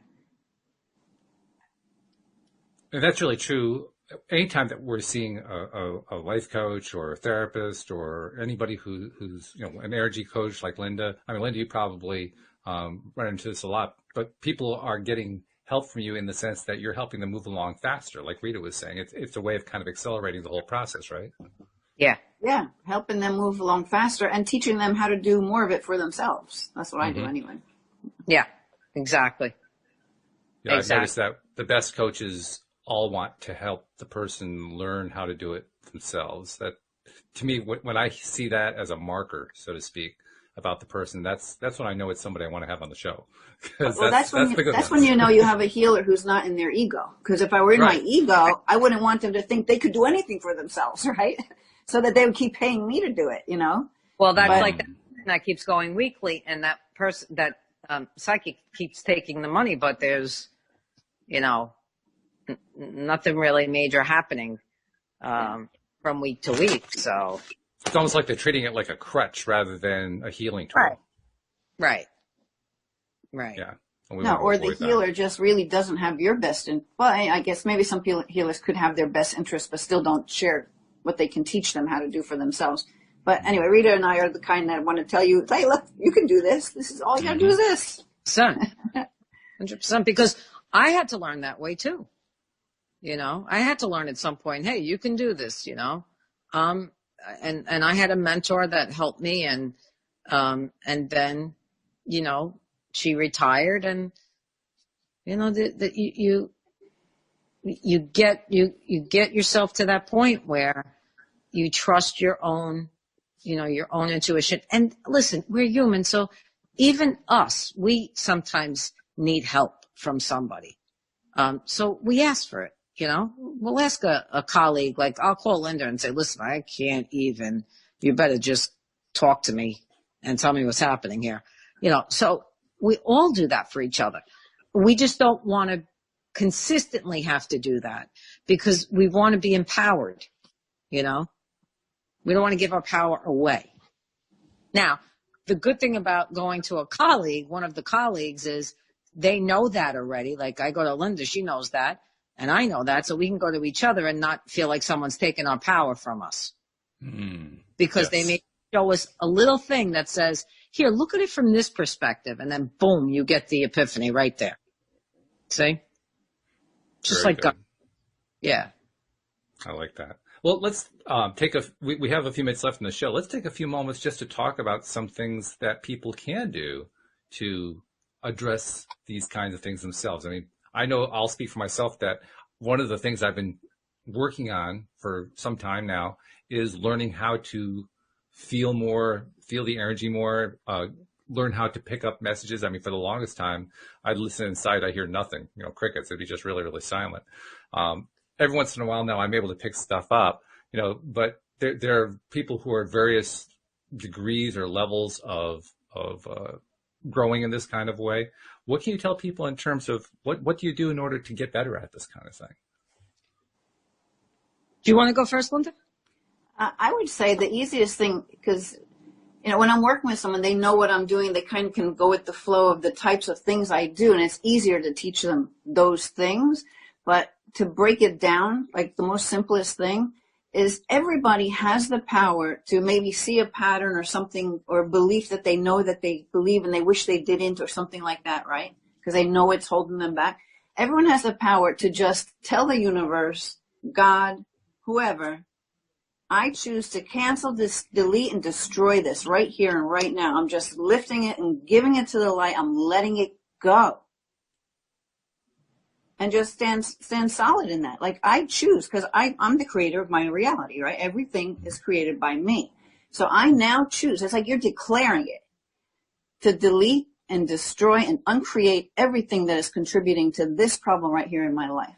And that's really true. Anytime that we're seeing a life coach or a therapist or anybody who's an energy coach like Linda. I mean, Linda, you probably run into this a lot, but people are getting help from you in the sense that you're helping them move along faster. Like Rita was saying, it's a way of kind of accelerating the whole process, right? Yeah. Yeah. Helping them move along faster and teaching them how to do more of it for themselves. That's what I do anyway. Yeah, exactly. Yeah. Exactly. I've noticed that the best coaches all want to help the person learn how to do it themselves. That, to me, when I see that as a marker, so to speak, about the person, that's when I know it's somebody I want to have on the show. Well, that's when you know you have a healer who's not in their ego. Because if I were in my ego, I wouldn't want them to think they could do anything for themselves, right? So that they would keep paying me to do it, Well, that's like that keeps going weekly, and that person, that psychic keeps taking the money, but there's, nothing really major happening from week to week. So it's almost like they're treating it like a crutch rather than a healing tool. Right. Yeah. No, or the healer just really doesn't have your best well, I guess maybe some healers could have their best interests, but still don't share what they can teach them how to do for themselves. But anyway, Rita and I are the kind that want to tell you, hey, look, you can do this. This is all you got to do is this. 100%, because I had to learn that way too. I had to learn at some point, hey, you can do this, and I had a mentor that helped me, and then, she retired, and, you get yourself to that point where you trust your own intuition. And listen, we're human. So even us, we sometimes need help from somebody. So we ask for it. We'll ask a colleague, like I'll call Linda and say, listen, I can't even, you better just talk to me and tell me what's happening here. So we all do that for each other. We just don't want to consistently have to do that because we want to be empowered. We don't want to give our power away. Now, the good thing about going to a colleague, one of the colleagues, is they know that already. Like I go to Linda, she knows that. And I know that, so we can go to each other and not feel like someone's taking our power from us. Because they may show us a little thing that says, here, look at it from this perspective. And then boom, you get the epiphany right there. See? Just Very like good. Yeah. I like that. Well, let's we have a few minutes left in the show. Let's take a few moments just to talk about some things that people can do to address these kinds of things themselves. I mean, I know I'll speak for myself that one of the things I've been working on for some time now is learning how to feel the energy more, learn how to pick up messages. I mean, for the longest time, I'd listen inside, I hear nothing, crickets. It'd be just really, really silent. Every once in a while now I'm able to pick stuff up, but there are people who are at various degrees or levels of growing in this kind of way. What can you tell people in terms of what do you do in order to get better at this kind of thing? Do you want to go first, Linda? I would say the easiest thing, because when I'm working with someone, they know what I'm doing. They kind of can go with the flow of the types of things I do, and it's easier to teach them those things. But to break it down, like the most simplest thing is everybody has the power to maybe see a pattern or something or a belief that they know that they believe and they wish they didn't or something like that, right? Because they know it's holding them back. Everyone has the power to just tell the universe, God, whoever, I choose to cancel this, delete, and destroy this right here and right now. I'm just lifting it and giving it to the light. I'm letting it go. And just stand solid in that. Like I choose, because I'm the creator of my reality, right? Everything is created by me. So I now choose. It's like you're declaring it to delete and destroy and uncreate everything that is contributing to this problem right here in my life.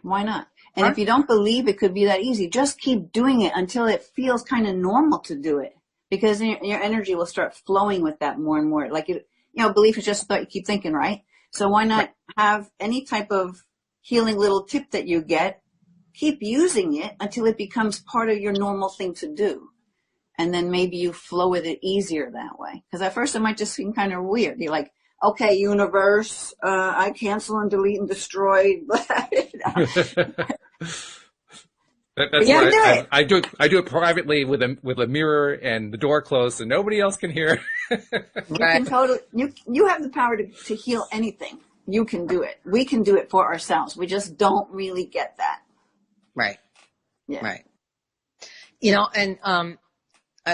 Why not? And if you don't believe it could be that easy, just keep doing it until it feels kind of normal to do it, because your energy will start flowing with that more and more. Like, belief is just what you keep thinking, right? So why not have any type of healing little tip that you get, keep using it until it becomes part of your normal thing to do. And then maybe you flow with it easier that way. Because at first it might just seem kind of weird. You're like, okay, universe, I cancel and delete and destroy. That's why I do it privately with a mirror and the door closed, so nobody else can hear. You can totally. You have the power to heal anything. You can do it. We can do it for ourselves. We just don't really get that. Right. Yeah. Right. And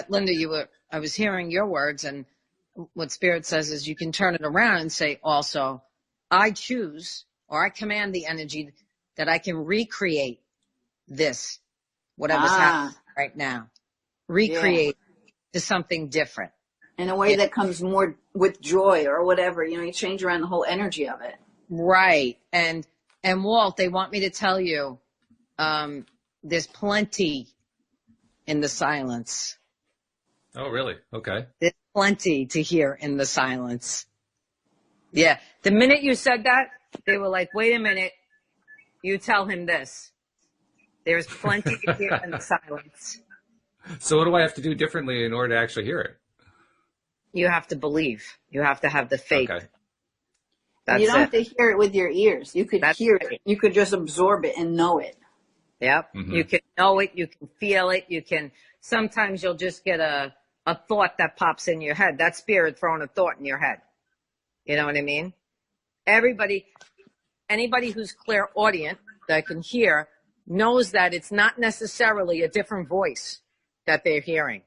Linda, I was hearing your words, and what Spirit says is you can turn it around and say also, I choose, or I command the energy that I can recreate this, whatever's happening right now, recreate to something different. In a way that comes more with joy or whatever, you change around the whole energy of it. Right. And Walt, they want me to tell you, there's plenty in the silence. Oh, really? Okay. There's plenty to hear in the silence. Yeah. The minute you said that, they were like, wait a minute. You tell him this. There's plenty to hear in the silence. So what do I have to do differently in order to actually hear it? You have to believe. You have to have the faith. Okay. You don't have to hear it with your ears. You could hear it. You could just absorb it and know it. Yep. Mm-hmm. You can know it. You can feel it. Sometimes you'll just get a thought that pops in your head. That spirit throwing a thought in your head. You know what I mean? Anybody who's clairaudient that can hear knows that it's not necessarily a different voice that they're hearing,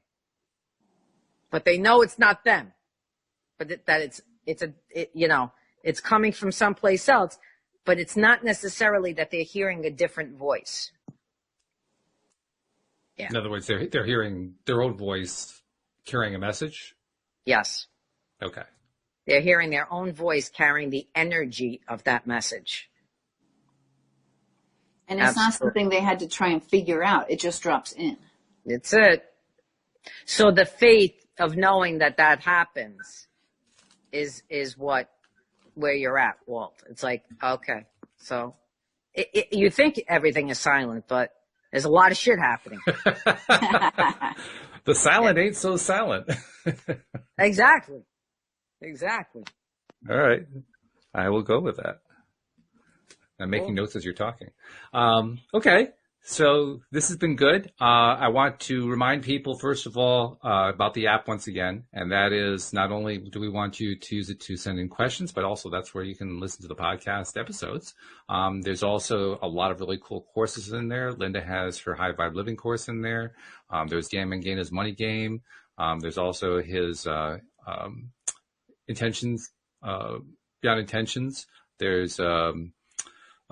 but they know it's not them, but that it's coming from someplace else, but it's not necessarily that they're hearing a different voice. Yeah. In other words, they're hearing their own voice carrying a message? Yes. Okay. They're hearing their own voice carrying the energy of that message. And it's not something they had to try and figure out. It just drops in. It's it. So the faith of knowing that happens is where you're at, Walt. It's like, okay. So you think everything is silent, but there's a lot of shit happening. The silent ain't so silent. Exactly. All right. I will go with that. I'm making notes as you're talking. Okay. So this has been good. I want to remind people, first of all, about the app once again. And that is, not only do we want you to use it to send in questions, but also that's where you can listen to the podcast episodes. There's also a lot of really cool courses in there. Linda has her High Vibe Living course in there. There's Dan Mangana's Money Game. There's also his Intentions, Beyond Intentions. There's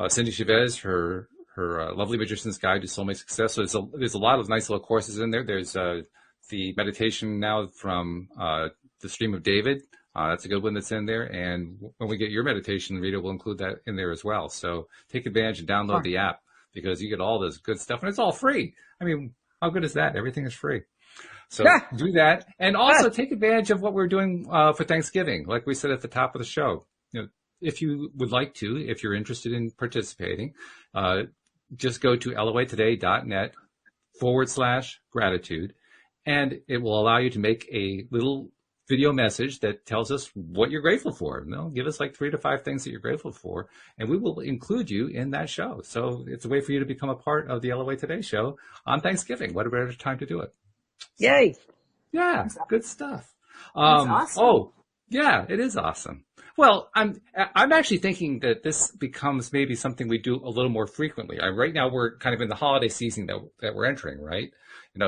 Cindy Chavez, her Lovely Magician's Guide to Soulmate Success. So there's a lot of nice little courses in there. There's the meditation now from the Stream of David. That's a good one that's in there. And when we get your meditation, Rita will include that in there as well. So take advantage and download the app, because you get all this good stuff, and it's all free. I mean, how good is that? Everything is free. So do that. And also take advantage of what we're doing for Thanksgiving. Like we said at the top of the show, if you would like to, if you're interested in participating, just go to loatoday.net/gratitude, and it will allow you to make a little video message that tells us what you're grateful for. Give us like 3 to 5 things that you're grateful for, and we will include you in that show. So it's a way for you to become a part of the LOA Today show on Thanksgiving. What a better time to do it. Yay. Yeah, good stuff. That's awesome. Oh, yeah, it is awesome. Well, I'm actually thinking that this becomes maybe something we do a little more frequently. Right now we're kind of in the holiday season that we're entering, right?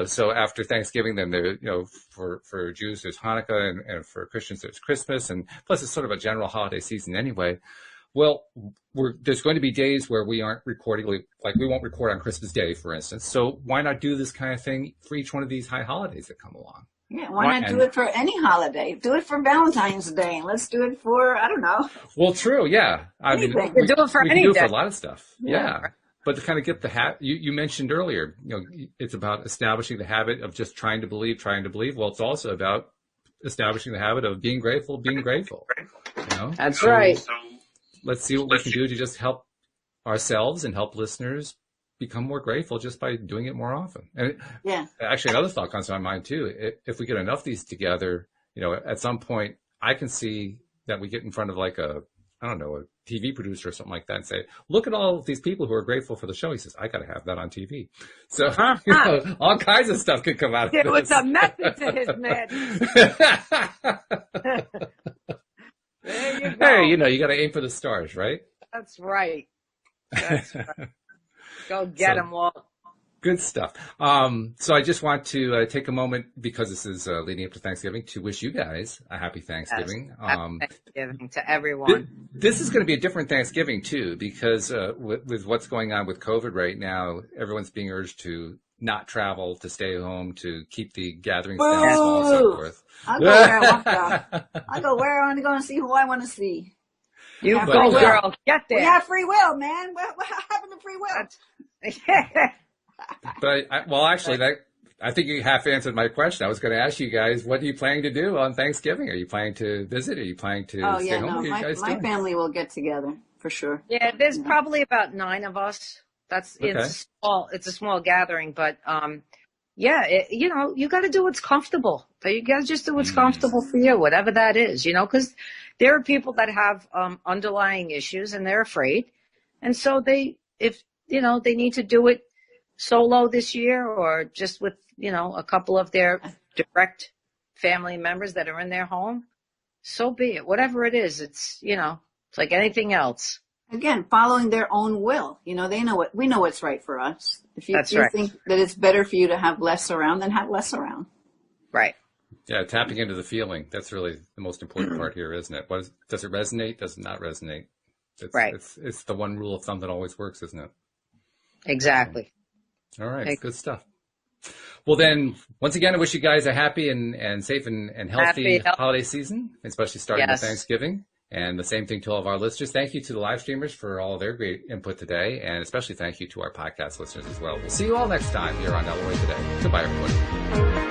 So after Thanksgiving, then there, for Jews there's Hanukkah, and for Christians there's Christmas, and plus it's sort of a general holiday season anyway. Well, there's going to be days where we aren't recording, like we won't record on Christmas Day, for instance. So why not do this kind of thing for each one of these high holidays that come along? Yeah, why not do it for any holiday? Do it for Valentine's Day, and let's do it for, I don't know. Well, true, yeah. I mean, we do it for we any can do day. it for a lot of stuff. Yeah. But to kind of get the habit, you mentioned earlier, it's about establishing the habit of just trying to believe. Well, it's also about establishing the habit of being grateful. That's right. So let's see what we can do to just help ourselves and help listeners become more grateful just by doing it more often. And actually, another thought comes to my mind too. If we get enough of these together, at some point, I can see that we get in front of like a TV producer or something like that and say, look at all of these people who are grateful for the show. He says, I got to have that on TV. So all kinds of stuff could come out of this. It was a method to his madness. There you go. Hey, you got to aim for the stars, right? That's right. Go get them, Walt. Good stuff. So I just want to take a moment, because this is leading up to Thanksgiving, to wish you guys a happy Thanksgiving. Yes. Happy Thanksgiving to everyone. This is going to be a different Thanksgiving too, because with what's going on with COVID right now, everyone's being urged to not travel, to stay home, to keep the gatherings down, and so forth. I'll go where I want to go. I'll go where I want to go and see who I want to see. You go, girl. Get there. We have free will, man. What happened to free will? But actually, I think you half answered my question. I was going to ask you guys, what are you planning to do on Thanksgiving? Are you planning to visit? Are you planning to stay home? No, my family will get together for sure. Yeah, there's probably about 9 of us. It's a small gathering, but you got to do what's comfortable. You got to just do what's comfortable for you, whatever that is, because there are people that have underlying issues and they're afraid, and so they need to do it solo this year, or just with a couple of their direct family members that are in their home. So be it. Whatever it is, it's it's like anything else. Again, following their own will. We know what's right for us. If you right. think that it's better for you to have less around, then have less around. Right. Yeah, tapping into the feeling. That's really the most important part here, isn't it? Does it resonate? Does it not resonate? Right. It's the one rule of thumb that always works, isn't it? Exactly. All right. Good stuff. Well, then, once again, I wish you guys a happy and safe and healthy holiday season, especially starting with Thanksgiving. And the same thing to all of our listeners. Thank you to the live streamers for all their great input today. And especially thank you to our podcast listeners as well. We'll see you all next time here on LOA Today. Goodbye, everybody.